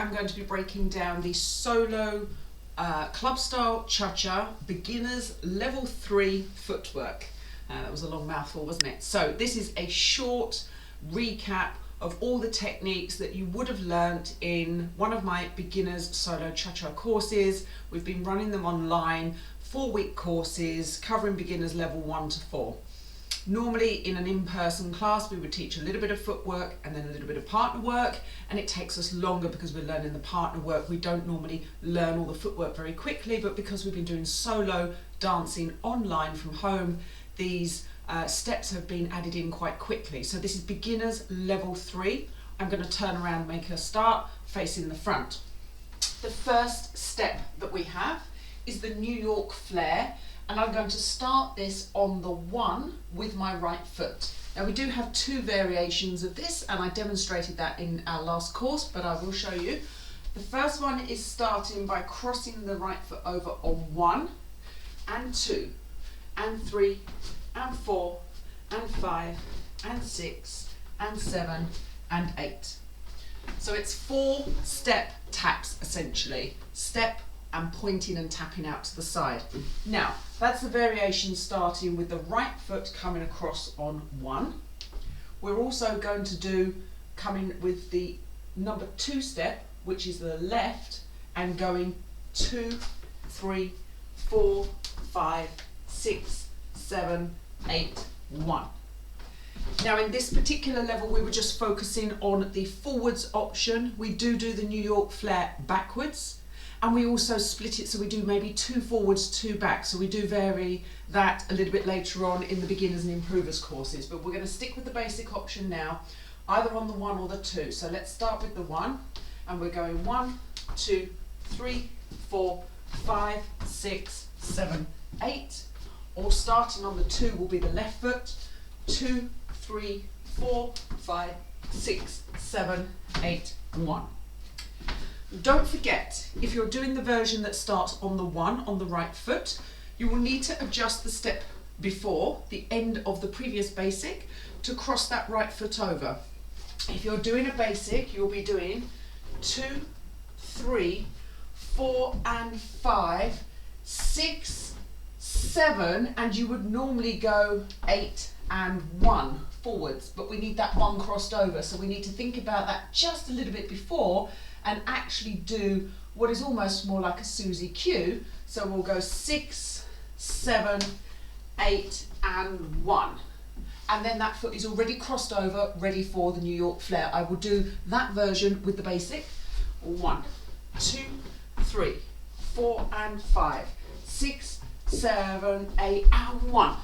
I'm going to be breaking down the solo club style cha-cha beginners level 3 footwork. That was a long mouthful, wasn't it? So this is a short recap of all the techniques that you would have learnt in one of my beginners solo cha-cha courses. We've been running them online, 4-week courses covering beginners level 1 to 4. Normally in an in-person class we would teach a little bit of footwork and then a little bit of partner work, and it takes us longer because we're learning the partner work. We don't normally learn all the footwork very quickly, but because we've been doing solo dancing online from home, these steps have been added in quite quickly. So this is beginners level 3. I'm going to turn around and make a start facing the front. The first step that we have is the New York flare, and I'm going to start this on the 1 with my right foot. Now we do have 2 variations of this, and I demonstrated that in our last course, but I will show you. The first one is starting by crossing the right foot over on 1 and 2 and 3 and 4 and 5 and 6 and 7 and 8. So it's 4 step taps essentially. Step and pointing and tapping out to the side. Now, that's the variation starting with the right foot coming across on 1. We're also going to do coming with the number 2 step, which is the left, and going 2, 3, 4, 5, 6, 7, 8, 1. Now in this particular level we were just focusing on the forwards option. We do the New York flare backwards, and we also split it, so we do maybe 2 forwards, 2 back. So we do vary that a little bit later on in the beginners and improvers courses, but we're going to stick with the basic option now, either on the 1 or the 2. So let's start with the 1, and we're going 1, 2, 3, 4, 5, 6, 7, 8. Or starting on the 2 will be the left foot, 2, 3, 4, 5, 6, 7, 8, 1. Don't forget, if you're doing the version that starts on the 1 on the right foot, you will need to adjust the step before the end of the previous basic to cross that right foot over. If you're doing a basic, you'll be doing 2, 3, 4 and 5, 6, 7, and you would normally go 8 and 1 forwards, but we need that 1 crossed over, so we need to think about that just a little bit before and actually do what is almost more like a Susie Q. So we'll go 6, 7, 8 and 1, and then that foot is already crossed over, ready for the New York flare. I will do that version with the basic. 1, 2, 3, 4 and 5, 6, 7, 8 and 1,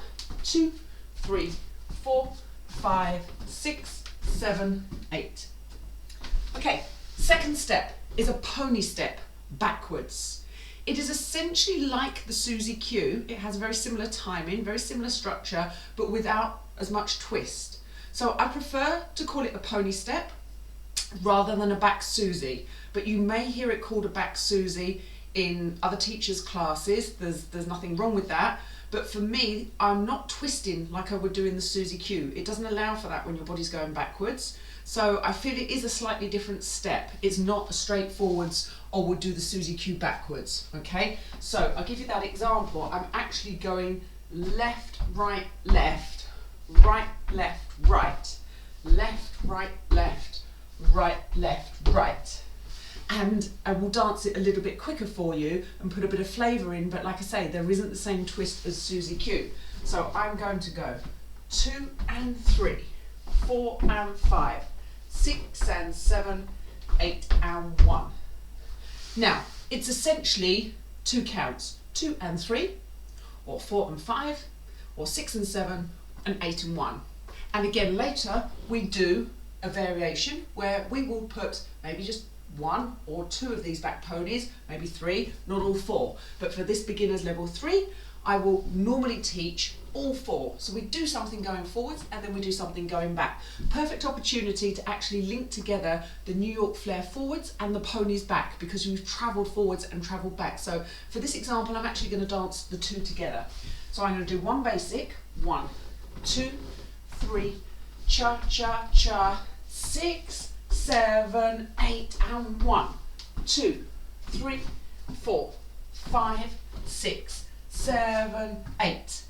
2, 3, 4, 5, 6, 7, 8. Okay, second step is a pony step backwards. It is essentially like the Susie Q. It has very similar timing, very similar structure, but without as much twist. So I prefer to call it a pony step rather than a back Susie, but you may hear it called a back Susie in other teachers' classes. There's nothing wrong with that, but for me, I'm not twisting like I would do in the Susie Q. It doesn't allow for that when your body's going backwards. So I feel it is a slightly different step. It's not a straightforwards or would do the Susie Q backwards. Okay, so I'll give you that example. I'm actually going left, right, left, right, left, right, left, right, left, right, left, right. And I will dance it a little bit quicker for you and put a bit of flavour in, but like I say, there isn't the same twist as Susie Q. So I'm going to go 2 and 3, 4 and 5, 6 and 7, 8 and 1. Now, it's essentially 2 counts, 2 and 3, or 4 and 5, or 6 and 7, and 8 and 1. And again, later we do a variation where we will put maybe just 1 or 2 of these back ponies, maybe 3, not all 4. But for this beginners level 3, I will normally teach all 4. So we do something going forwards and then we do something going back. Perfect opportunity to actually link together the New York flare forwards and the ponies back, because you've travelled forwards and travelled back. So for this example, I'm actually going to dance the 2 together. So I'm going to do 1 basic, 1, 2, 3, cha cha cha, 6, 7, 8 and 1. 2, 3, 4, 5, 6, 7, 8.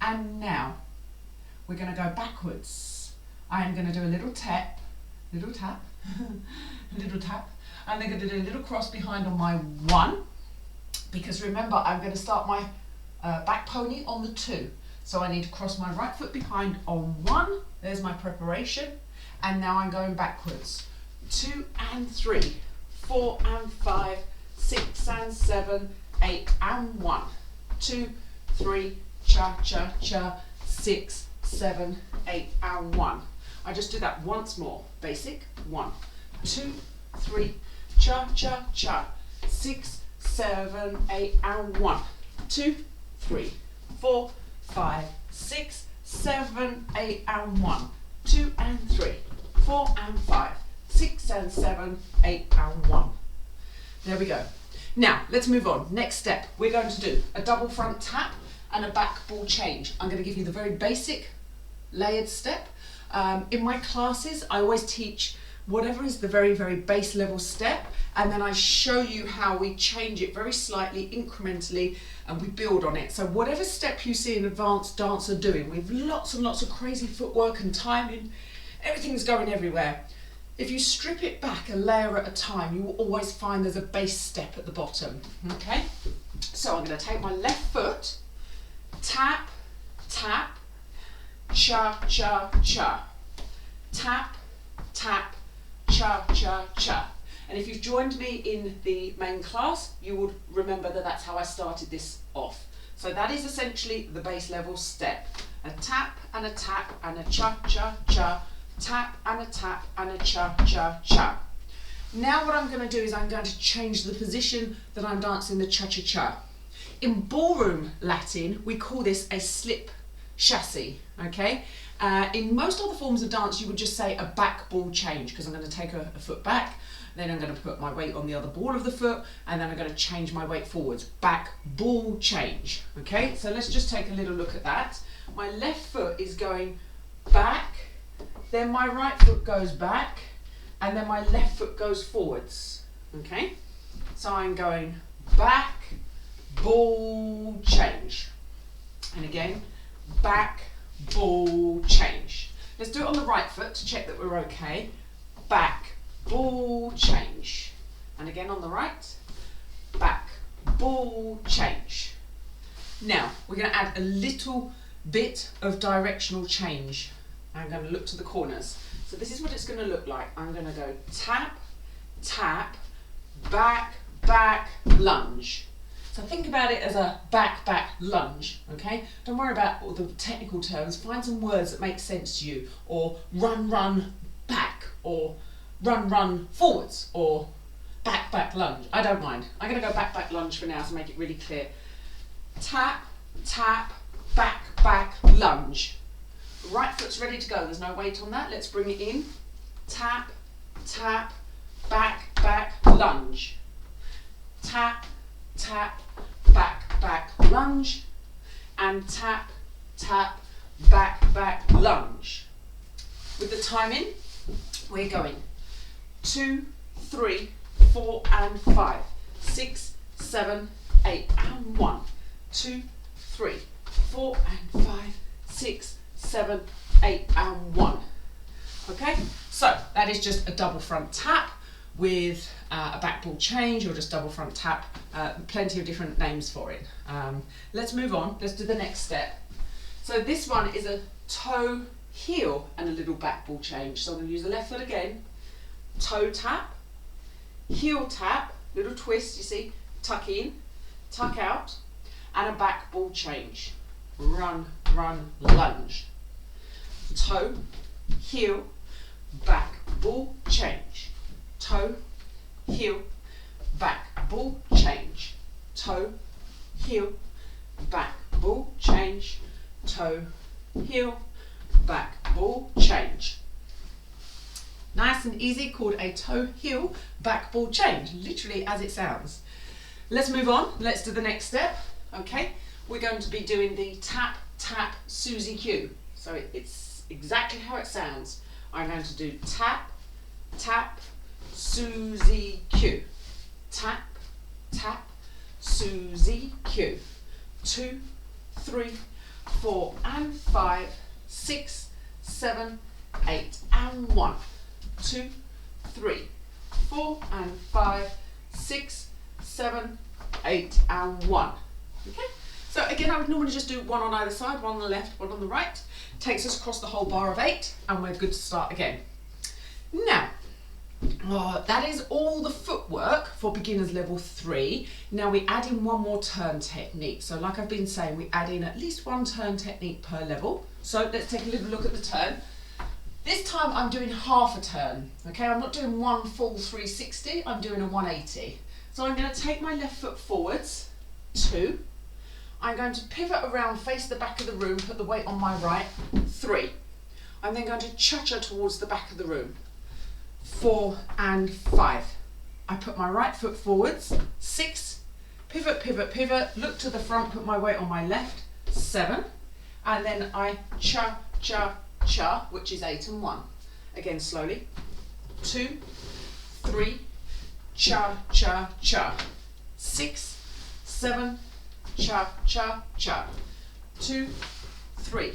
And now we're going to go backwards. I am going to do a little tap, little tap, little tap, and then going to do a little cross behind on my 1, because remember I'm going to start my back pony on the 2. So I need to cross my right foot behind on 1. There's my preparation. And now I'm going backwards. 2 and 3, 4 and 5, 6 and 7, 8 and 1. 2, 3, cha, cha, cha, 6, 7, 8 and 1. I just do that once more. Basic. 1, 2, 3, cha, cha, cha, 6, 7, 8 and 1. 2, 3, 4, 5, 6, 7, 8 and 1. 2 and 3, 4 and 5, 6 and 7, 8 and 1. There we go. Now let's move on. Next step, we're going to do a double front tap and a back ball change. I'm going to give you the very basic layered step. In my classes I always teach whatever is the very, very base level step, and then I show you how we change it very slightly, incrementally, and we build on it. So whatever step you see an advanced dancer doing with lots and lots of crazy footwork and timing, everything's going everywhere. If you strip it back a layer at a time, you will always find there's a base step at the bottom, okay? So I'm going to take my left foot, tap, tap, cha, cha, cha, tap, tap, cha, cha, cha. And if you've joined me in the main class, you would remember that that's how I started this off. So that is essentially the base level step. A tap and a tap and a cha, cha, cha, tap and a tap and a cha, cha, cha. Now what I'm going to do is I'm going to change the position that I'm dancing the cha, cha, cha. In Ballroom Latin, we call this a slip chassis, okay? In most other forms of dance, you would just say a back ball change, because I'm going to take a foot back, then I'm going to put my weight on the other ball of the foot, and then I'm going to change my weight forwards. Back ball change, okay? So let's just take a little look at that. My left foot is going back, then my right foot goes back, and then my left foot goes forwards, okay? So I'm going back, ball change, and again, back, ball change. Let's do it on the right foot to check that we're okay. Back, ball change, and again on the right, back, ball change. Now we're going to add a little bit of directional change. I'm going to look to the corners. So this is what it's going to look like. I'm going to go tap, tap, back, back, lunge. So think about it as a back, back, lunge, okay? Don't worry about all the technical terms. Find some words that make sense to you, or run, run, back, or run, run, forwards, or back, back, lunge. I don't mind. I'm going to go back, back, lunge for now to make it really clear. Tap, tap, back, back, lunge. Right foot's ready to go. There's no weight on that. Let's bring it in. Tap, tap, back, back, lunge. Tap, tap, back, back, lunge. And tap, tap, back, back, lunge. With the timing, we're going 2, 3, 4 and 5, 6, 7, 8 and 1, 2, 3, 4 and 5, 6, 7, 8 and 1. Okay, so that is just a double front tap with a back ball change, or just double front tap, plenty of different names for it. Let's move on, let's do the next step. So this one is a toe, heel and a little back ball change. So I'm going to use the left foot again, toe tap, heel tap, little twist, you see, tuck in, tuck out, and a back ball change. Run, run, lunge. Toe, heel, back ball change. Toe, heel, back ball change. Toe, heel, back ball change. Toe, heel, back ball change. Nice and easy, called a toe heel back ball change, literally as it sounds. Let's move on, let's do the next step. Okay, we're going to be doing the tap tap Susie Q. So it's exactly how it sounds. I'm going to do tap tap Susie Q. tap, tap, Susie, Q. 2, 3, 4 and 5, 6, 7, 8 and 1, 2, 3, 4 and 5, 6, 7, 8 and 1. Okay, so again I would normally just do one on either side, one on the left, one on the right. Takes us across the whole bar of 8 and we're good to start again. Now, that is all the footwork for beginners level 3. Now we add in one more turn technique. So like I've been saying, we add in at least one turn technique per level. So let's take a little look at the turn. This time I'm doing half a turn. Okay, I'm not doing one full 360, I'm doing a 180. So I'm going to take my left foot forwards, 2. I'm going to pivot around, face the back of the room, put the weight on my right, 3. I'm then going to cha-cha towards the back of the room, 4 and 5. I put my right foot forwards, 6, pivot, pivot, pivot, look to the front, put my weight on my left, 7, and then I cha, cha, cha, which is 8 and 1. Again, slowly, 2, 3, cha, cha, cha, 6, 7, cha, cha, cha, 2, 3,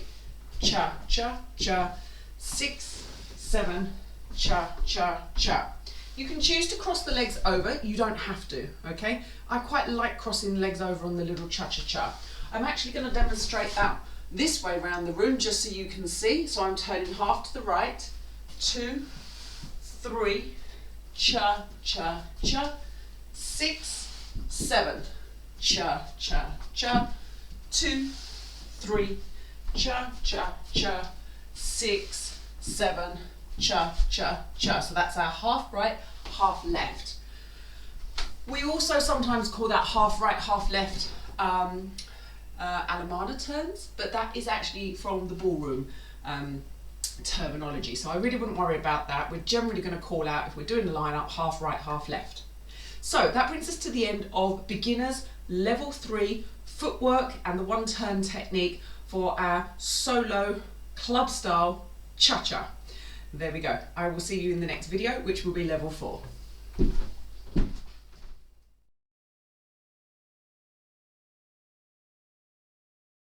cha, cha, cha, 6, 7, cha, cha, cha. You can choose to cross the legs over, you don't have to, okay? I quite like crossing the legs over on the little cha-cha-cha. I'm actually going to demonstrate that this way around the room just so you can see. So I'm turning half to the right, 2, 3, cha, cha, cha, 6, 7, cha, cha, cha, 2, 3, cha, cha, cha, 6, 7, cha, cha, cha. So that's our half right, half left. We also sometimes call that half right, half left Alemana turns, but that is actually from the ballroom terminology. So I really wouldn't worry about that. We're generally going to call out, if we're doing the line up, half right, half left. So that brings us to the end of beginners level 3 footwork and the one turn technique for our solo club style cha-cha. There we go. I will see you in the next video, which will be level 4.